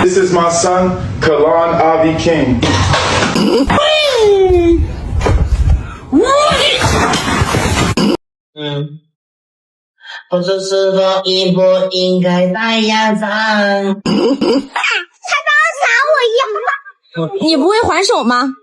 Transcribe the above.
This is my son, Kalan Avi King. 不知是否应不应该戴牙套？他当啥我要？你不会还手吗？